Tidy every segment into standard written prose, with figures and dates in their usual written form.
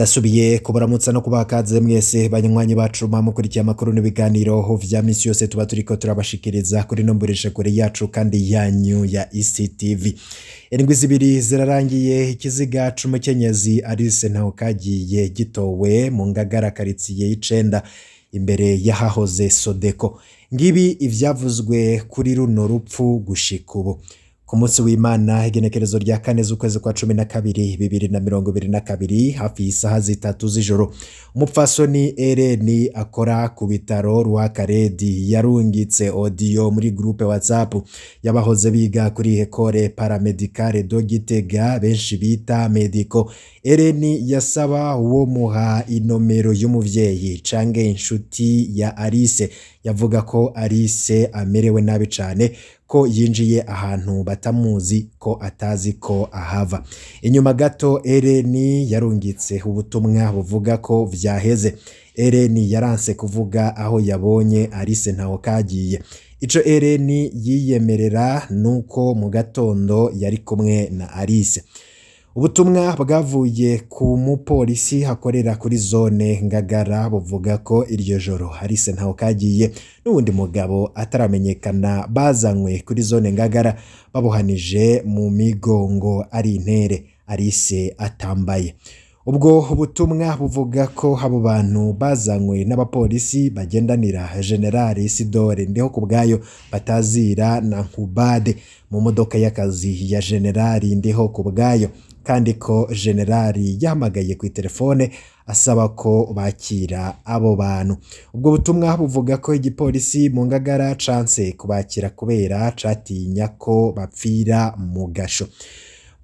Ndasubiye kubaramutsa no kubakaze mwese banywanyi bacu mukurikiye amakuru n'ibiganiro vya misi yose tuba turiko turabashikiriza kuri nomboresha kure yacu kandi yanyu ya ICTV. Indwi zibiri zirarangiye ikiziga c'umukenyezi Alice Ntahokagyiye gitowe mu Ngagara karitsiye y'Icenda imbere y'ahahoze Sodeko. Ngibi ivyavuzwe kuri runo rupfu gushika ubu. Ku munsi w'Imana igenekerezo rya 4 z'ukwezi kwa 12 2022 hafi isaha zitatu z'ijoro umupfasoni Eleni akora ku bitaro Rwakaredi yarungitse audio muri groupe WhatsApp yabahoze biga kuri Ecole Paramedicale do Gitega benshi bita Medico. Eleni yasaba uwo muha inomero y'umuvyeyi canke inshuti ya Alice, yavuga ko Alice amerewe nabi cane, ko yinjiye ahantu batamuzi, ko atazi ko ahava. Inyuma gato Eleni yarungitse ubutumwa buvuga ko vyaheze. Eleni yaranse kuvuga aho yabonye Alice Ntahokagyiye. Ico Eleni yiyemerera nuko mu gatondo yari kumwe na Alice. Ubutumwa bwavuye ku mupolisi hakorera kuri zone Ngagara buvuga ko iryo joro Alice Ntahokagyiye n'uwundi mugabo ataramenyekana bazanywe kuri zone Ngagara babuhanije mu migongo ari intere, Alice atambaye. Ubwo ubutumwa buvuga ko abo bantu bazanywe n'abapolisi bagendanira General Isidore Ndihokubwayo batazira na Nkubade mu modoka y'akazi ya General Ndihokubwayo, kandi ko General yahamagaye ku telefone asaba ko bakira abo bantu. Ubwo butumwa buvuga ko igipolisi mu Ngagara chance kubakira kubera catinya ko bapfira mu gasho.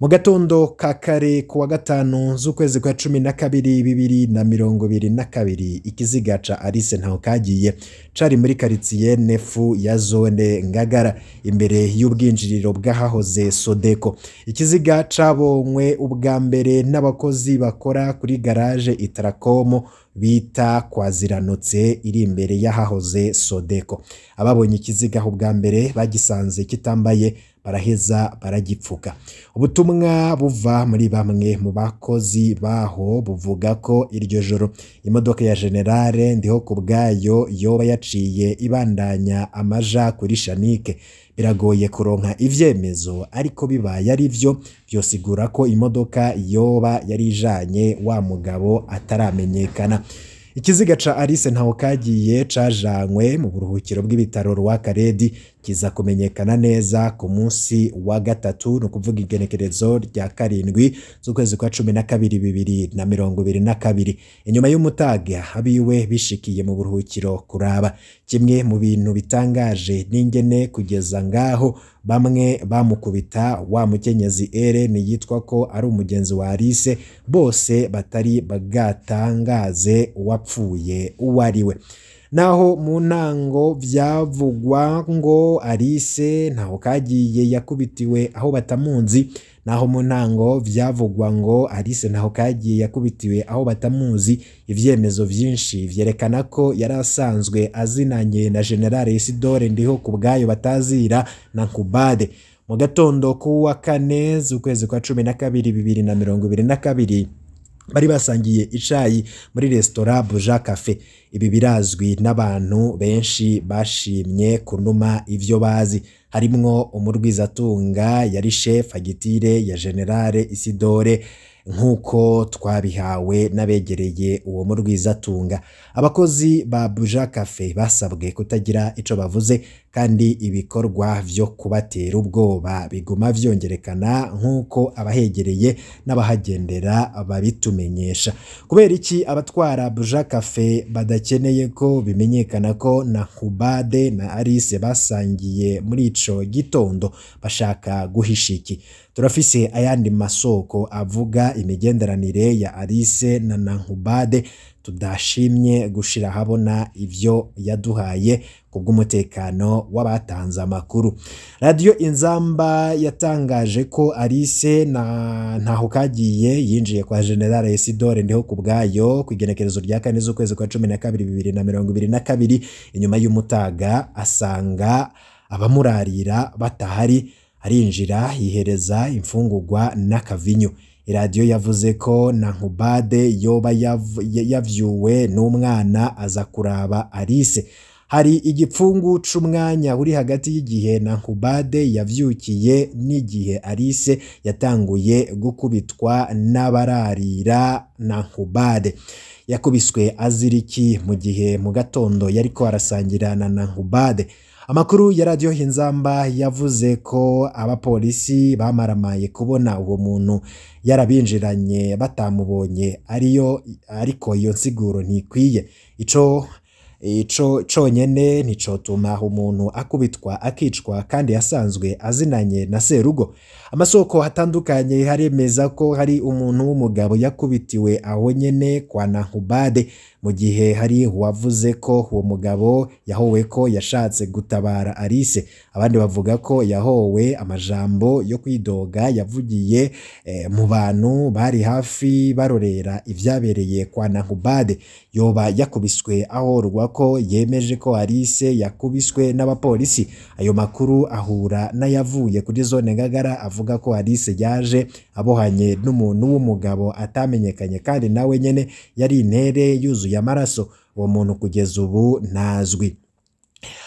Mu gatondo ka kare kuwa 5 z'ukwezi kwa 12 2022 ikiziga ca Alice Ntahokagyiye cari muri karitsiye nefu ya zone Ngagara imbere y'ubwinjiriro bw'ahahoze Sodeko. Ikiziga cabonywe ubwa mbere n'abakozi bakora kuri garage Itrakomo bita Kwaziranotse iri imbere y'ahahoze Sodeko. Ababonye ikiziga ubwa mbere bagisanze kitambaye baraheza baragipfuka. Ubutumwa buva muri bamwe mu bakozi baho buvuga ko iryo joro imodoka ya General Ndihokubwayo yoba yaciye ibandanya amaja kuri Shanike. Biragoye kuronka ivyemezo, ariko bibaye ari vyo byosigura ko imodoka yoba yarijanye wa mugabo ataramenyekana. Ikiziga ca Alice Ntahokagyiye cajanywe mu buruhukiro bw'ibitaro Rwakaredi kiza kumenyekana neza ku munsi wa gatatu, no kuvuga igenekerezo rya 7 z'ukwezi kwa 12 2022. Inyuma y'umutaga abiwe bishikiye mu buruhukiro kuraba. Kimwe mu bintu bitangaje n'ingene kugeza ngaho bamwe bamukubita wa mukenyezi Eleni yitwa ko ari umugenzi wa Alice, bose batari bagatangaze uwapfuye uwariwe. Naho mu ntango vyavugwa ngo Alice Ntahokagyiye yakubitiwe aho batamuzi, naho mu ntango vyavugwa ngo Alice Ntahokagyiye yakubitiwe aho batamuzi, ivyemezo vyinshi vyerekana ko yarasanzwe azinanye na General Isidore Ndihokubwayo batazira na Nkubade. Mu gatondo kuwa 4 z'ukwezi kwa 12 2022 bari basangiye icayi muri restaurant Buja Cafe. Ibi birazwi n'abantu benshi bashimye kunuma ivyo bazi, harimwo umurwizatunga yari chef agitire ya General Isidore nkuko twabihawe n'abegereye uwo murwizatunga. Abakozi ba Buja Cafe basabwe kutagira ico bavuze, kandi ibikorwa vyo kubatera ubwoba biguma vyongerekana nkuko abahegereye n'abahagendera babitumenyesha. Kubera iki abatwara Buja Cafe badakeneye ko bimenyekana ko na Nkubade na Alice basangiye muri ico gitondo, bashaka guhishiki? Turafise ayandi masoko avuga imigenderanire ya Alice na Nkubade tudashimye gushira habona ivyo yaduhaye kubw'umutekano w'abatanze amakuru. Radio Inzamba yatangaje ko Alice Ntahokagyiye yinjiye kwa General Isidore Ndihokubwayo ku igenekerezo rya 4 z'ukwezi kwa 12 2022 inyuma y'umutaga asanga abamurarira batahari, arinjira yihereza imfungurwa n'akavinyo. iradiyo yavuze ko Nankubade yoba yavyuwe n'umwana aza kuraba Alice. Hari igipfungu c'umwanya uri hagati y'igihe Nankubade yavyukiye n'igihe Alice yatanguye gukubitwa n'abararira Nankubade. Yakubiswe aziriki mu gihe mu gatondo yariko arasangira na Nankubade. Amakuru ya Radio Inzamba yavuze ko abapolisi bamaramaye kubona uwo muntu yarabinjiranye batamubonye ariko iyo nsiguro ntikwiye. Ico conyene nicotuma umuntu akubitwa akicwa kandi yasanzwe azinanye na serugo. Amasoko hatandukanye haremeza ko hari umuntu w'umugabo yakubitiwe aho nyene kwa Nankubade, mu gihe hari uwavuze ko uwo mugabo yahowe ko yashatse gutabara Alice. Abandi bavuga ko yahowe amajambo yo kwidoga yavugiye mu bantu bari hafi barorera ivyabereye kwa Nankubade. Yoba yakubiswe ahorwa ko yemeje ko Alice yakubiswe n'abapolisi. Ayo makuru ahura n'ayavuye kuri zone Ngagara avuga ko Alice yaje abohanye n'umuntu w'umugabo atamenyekanye kandi nawe nyene yari intere yuzuye amaraso. Uwo muntu kugeza ubu ntazwi.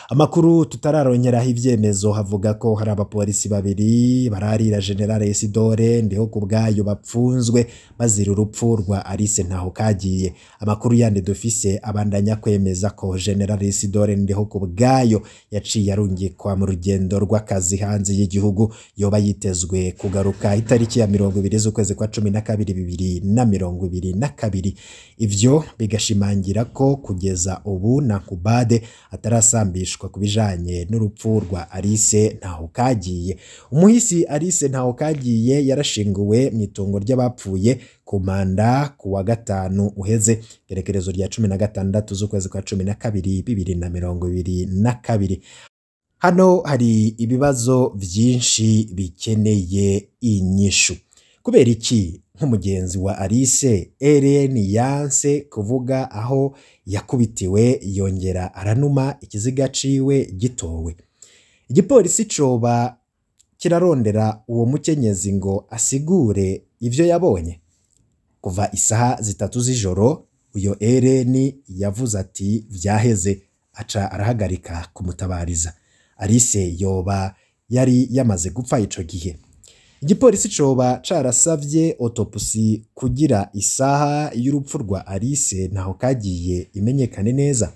Amakuru tutararongeraho ivyemezo havuga ko hari abapolisi babiri bararira General Isidore Ndihokubwayo bapfunzwe bazira urupfu rwa Alice Ntahokagiye. Amakuru yandi dufise abandanya kwemeza ko General Isidore Ndihokubwayo yaciye arungikwa mu rugendo rw'akazi hanze y'igihugu. Yoba yitezwe kugaruka itariki ya 20 z'ukwezi kwa 12 2022. Ivyo bigashimangira ko kugeza ubu Nankubade atarasambishwa kubijanye n'urupfu rwa Alice Ntahokagiye. Umuhisi Alice Ntahokagiye yarashinguwe mu itongo ry'abapfuye ku Manda ku wa gatanu uheze gerekerezo rya 16 z'ukwezi kwa 12 2022. Hano hari ibibazo vyinshi bikeneye inyishu. Kubera iki nk'umugenzi wa Alice Ellen yanse kuvuga aho yakubitiwe yongera aranuma ikiziga ciwe gitowe? Igipolisi coba kirarondera uwo mukenyezi ngo asigure ivyo yabonye? Kuva isaha 3 z'ijoro uyo Ellen yavuze ati vyaheze, aca arahagarika kumutabariza. Alice yoba yari yamaze gupfa ico gihe. Igipolisi coba carasavye autopsy kugira isaha y'urupfu rwa Alice Ntahokagiye imenyekane neza.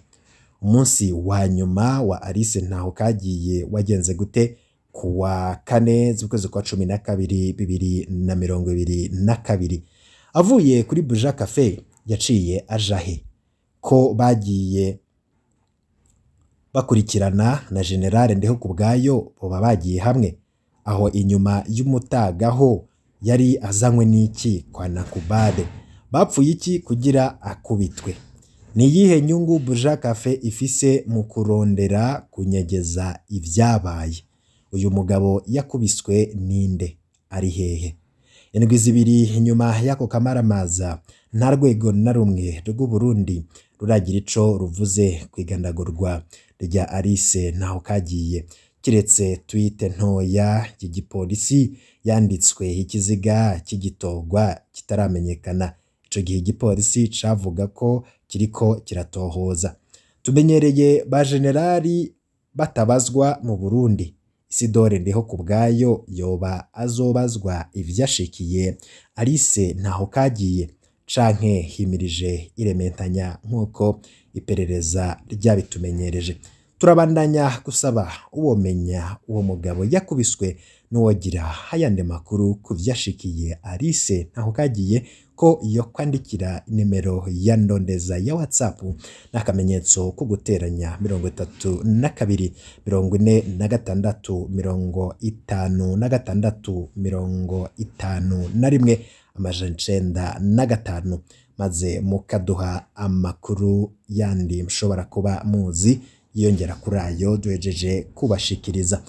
Umunsi wa nyuma wa Alice Ntahokagiye wagenze gute? Ku wa 4 z'ukwezi kwa 12 2022. Avuye kuri Buja Cafe yaciye ajahe? Ko bagiye bakurikirana na General Ndihokubwayo boba bagiye hamwe? Aho inyuma y'umutagaho yari azanywe n'iki kwa Nankubade? Bapfuye iki kugira akubitwe? Ni yihe nyungu Buja Cafe ifise mu kurondera kunyegeza ivyabaye? Uyu mugabo yakubiswe ninde? Ari hehe? Indwi zibiri inyuma yako kamaramaza nta rwego na rumwe rw'u Burundi ruragira ico ruvuze kwigandagurwa rya Alice Ntahokagiye, kiretse tweet ntoya y'igipolisi yanditswe ikiziga cy'igitogwa kitaramenyekana. Ico gihe igipolisi cavuga ko kiriko kiratohoza. Tumenyereye ba generali batabazwa mu Burundi. Isidore Ndihokubwayo yoba azobazwa ivyashikiye Alice Ntahokagiye canke himirije irementanya nkuko iperereza ryabitumenyereje? Turabandanya gusaba uwomenya uwo mugabo yakubiswe n'uwogira ayandi makuru ku vyashikiye Alice Ntahokagiye ko iyo kwandikira nimero ya ndondeza ya WhatsApp n'akamenyetso ko guteranya 32 46 56 51 905 maze mukaduha amakuru yandi mshobora kuba muzi yongera kuri ayo duhejeje kubashikiriza.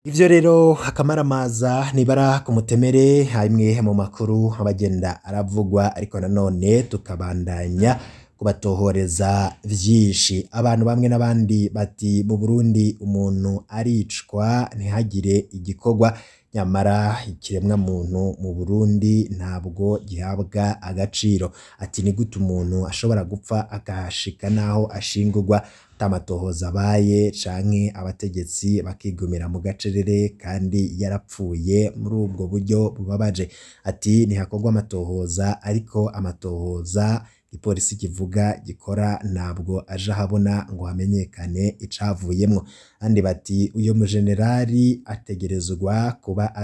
Ivyo rero akamaramaza nibara ku mutemere, haimwe mu makuru abagenda aravugwa, ariko nanone tukabandanya kubatohoreza vyinshi. Abantu bamwe n'abandi bati mu Burundi umuntu aricwa ntihagire igikorwa, nyamara ikiremwa muntu mu Burundi ntabwo gihabwa agaciro. Ati ni gute umuntu ashobora gupfa akahashika naho ashingurwa tamatohoza abaye, canke abategetsi bakigumira mu gacerere kandi yarapfuye muri ubwo buryo bubabaje. Ati ntihakorwa amatohoza, ariko amatohoza ipolisi kivuga gikora ntabwo aje ahabona ngo hamenyekane icavuyemwo. Andi bati uyo mujenerali ategerezwa kuba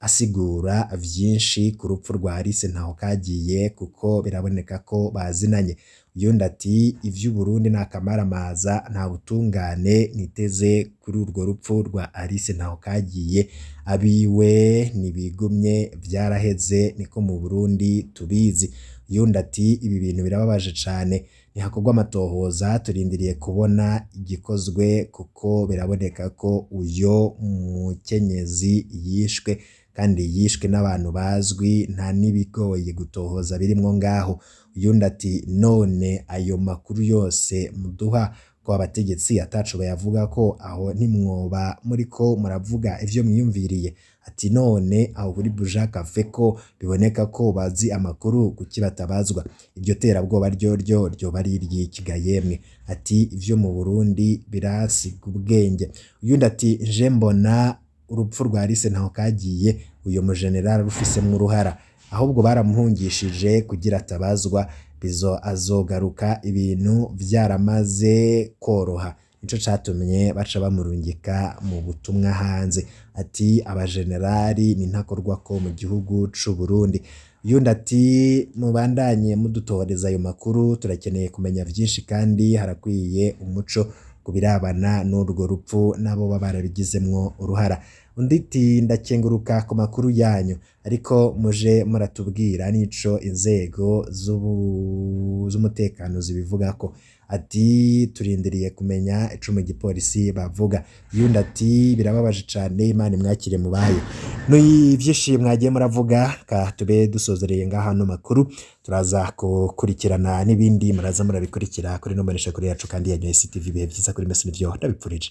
asigura vyinshi ku rupfu rwa Alice Ntahokagiye kuko biraboneka ko bazinanye. Uyundi ati ivy'Uburundi n'akamaramaza, nta butungane niteze kuri urwo rupfu rwa Alice Ntahokagiye, abiwe nibigumye vyaraheze niko mu Burundi tubizi. Uyundi ati ibi bintu birababaje cane, ntihakorwa amatohoza, turindiriye kubona igikozwe kuko biraboneka ko uyo mukenyezi yishwe kandi yishwe n'abantu bazwi, nta nibigoye gutohoza birimwo ngaho. Uyundi ati none ayo makuru yose muduha ko abategetsi ataco bayavuga ko, aho ntimwoba muriko muravuga ivyo mwiyumviriye. Ati none aho kuri Buja Cafe ko biboneka ko bazi amakuru kuki batabazwa, iryo terabwoba ryoryo ryoba ari iry'ikiga yemwe. Ati ivyo mu Burundi birasiga ubwenge. Uyundi ati nje mbona urupfu rwa Alice Ntahokagiye uyo mujenerali rufisemwo uruhara, ahubwo baramuhungishije kugira atabazwa, azogaruka ibintu vyaramaze koroha, nico catumye baca bamurungika mu butumwa hanze. Ati abajenerali ni ntakorwako mu gihugu c'u Burundi. Uyundi ati mubandanye mudutohoreza ayo makuru, turakeneye kumenya vyinshi kandi harakwiye umuco kubirabana n'urwo rupfu nabo baba barabigizemwo uruhara. Undi ati ndakenguruka ku makuru yanyu, ariko muje muratubwira nico inzego z'umutekano zibivugako. Ati turindiriye kumenya ico mu gipolisi bavuga. Uyundi ati birababaje cane, Imana imwakire mubayo. Ivyinshi mwagiye muravuga, ka tube dusozereye ngaha no makuru, turaza kukurikirana n'ibindi muraza murabikurikira kuri no mbonesha kuri yacu kandi ya ICTV. Ibihe vyiza kuri mwese nivyo ndabipfurije.